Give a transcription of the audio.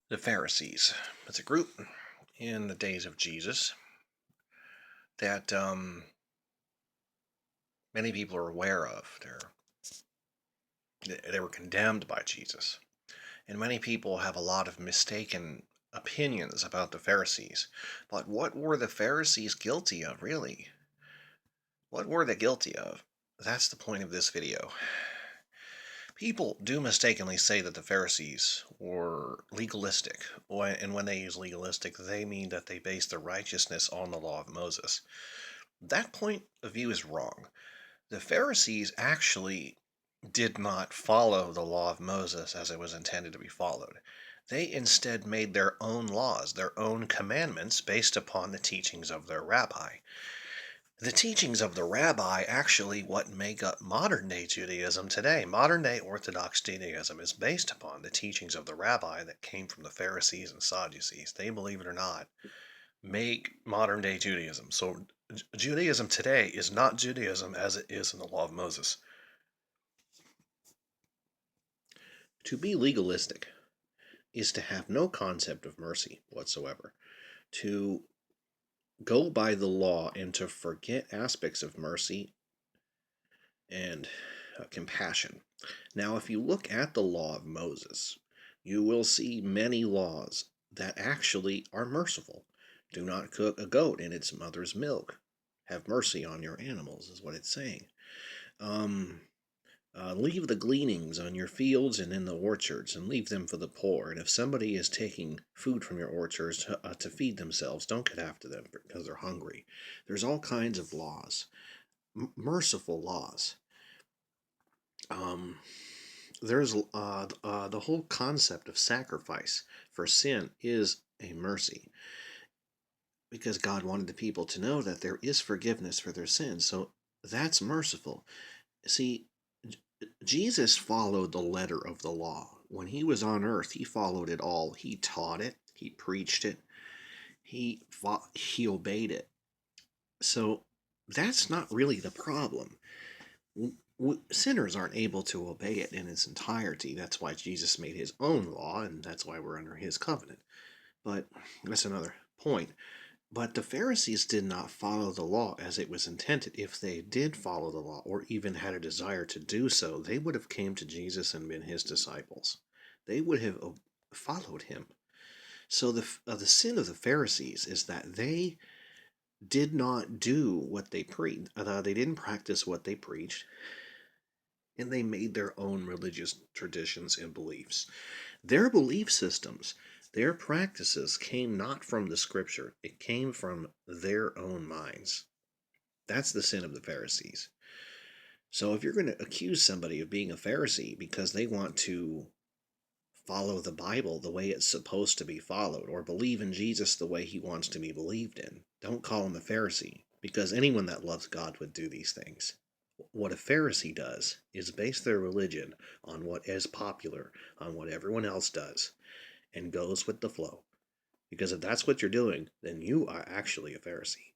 The Pharisees. It's a group in the days of Jesus that many people are aware of. They were condemned by Jesus. And many people have a lot of mistaken opinions about the Pharisees. But what were the Pharisees guilty of, really? What were they guilty of? That's the point of this video. People do mistakenly say that the Pharisees were legalistic, and when they use legalistic, they mean that they base their righteousness on the law of Moses. That point of view is wrong. The Pharisees actually did not follow the law of Moses as it was intended to be followed. They instead made their own laws, their own commandments, based upon the teachings of their rabbi. The teachings of the rabbi actually what make up modern day Judaism today. Modern day Orthodox Judaism is based upon the teachings of the rabbi that came from the Pharisees and Sadducees. They, believe it or not, make modern day Judaism. So Judaism today is not Judaism as it is in the law of Moses. To be legalistic is to have no concept of mercy whatsoever. To go by the law and to forget aspects of mercy and compassion. Now, if you look at the law of Moses, you will see many laws that actually are merciful. Do not cook a goat in its mother's milk. Have mercy on your animals, is what it's saying. Leave the gleanings on your fields and in the orchards, and leave them for the poor. And if somebody is taking food from your orchards to feed themselves, don't get after them because they're hungry. There's all kinds of laws, merciful laws. There's the whole concept of sacrifice for sin is a mercy, because God wanted the people to know that there is forgiveness for their sins. So that's merciful. See, Jesus followed the letter of the law. When he was on earth, he followed it all. He taught it. He preached it. He obeyed it. So that's not really the problem. Sinners aren't able to obey it in its entirety. That's why Jesus made his own law, and that's why we're under his covenant. But that's another point. But the Pharisees did not follow the law as it was intended. If they did follow the law, or even had a desire to do so, they would have came to Jesus and been his disciples. They would have followed him. So the sin of the Pharisees is that they did not do what they preached. They didn't practice what they preached, and they made their own religious traditions and beliefs. Their belief systems, their practices came not from the scripture, it came from their own minds. That's the sin of the Pharisees. So if you're going to accuse somebody of being a Pharisee because they want to follow the Bible the way it's supposed to be followed, or believe in Jesus the way he wants to be believed in, don't call him a Pharisee, because anyone that loves God would do these things. What a Pharisee does is base their religion on what is popular, on what everyone else does, and goes with the flow. Because if that's what you're doing, then you are actually a Pharisee.